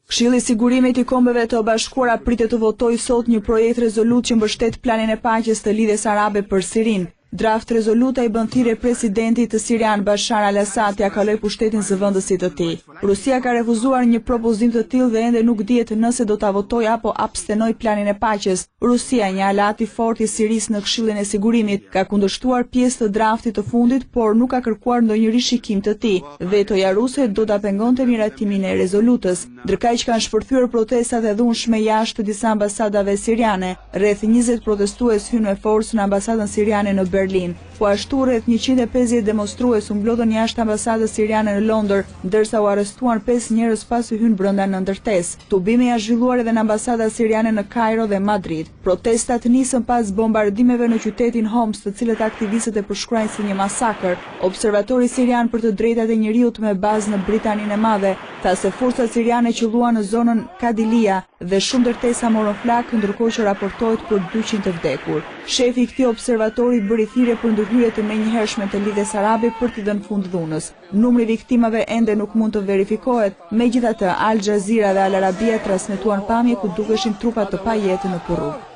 Këshilli i Sigurimit i Kombeve të Bashkuara pritet të votojë sot një projekt rezolut që mbështet planin e paqes të Lidhjes Arabe për Sirinë. Draft rezoluta i bën thirrje presidentit të Sirian Bashar al-Assad t'ia kaloj pushtetin zëvendësit të tij. Rusia ka refuzuar një propozim të tillë dhe ende nuk dihet nëse do ta votojë apo abstenoj planin e paqes. Rusia, një aleat i fortë i Sirisë në Këshillin e Sigurimit, ka kundërshtuar pjesë të draftit të fundit, por nuk ka kërkuar ndonjë rishikim të tij. Vetoja ruse do ta pengonte miratimin e rezolutës. Ndërkaq kanë shpërthyer protestat e dhunshme jashtë disa ambasadave siriane. Rreth 20 protestues hynë me forcë në ambasadën siriane në Berlin. Po ashtu rreth 150 demonstrues u mblodhen jashtë ambasadës siriane në Londër, ndërsa u arrestuan 5 njerëz pasi hyn brenda në ndërtesë. Tubimi është zhvilluar edhe në ambasadat siriane në Kairo dhe Madrid. Protestat nisën pas bombardimeve në qytetin Homs, të cilët aktivistët e përshkruajnë si një masakër. Observatori sirian për të drejtat e njerëzit me bazë në Britaninë e Madhe tha se forcat siriane qelluan në zonën Kadilia dhe shumë ndërtesa morën flak, ndërkohë që raportohet për 200 të vdekur. Shefi i këtij observatori bëri thirrje për ndërhyrje të menjëhershme të Lidhjes Arabe për t'i dhënë fund dhunës. Numri i viktimave ende nuk mund të verifikohet, megjithatë Al Jazeera dhe Al Arabia transmetuan pamje ku dukeshin trupa të pajetë në rrugë.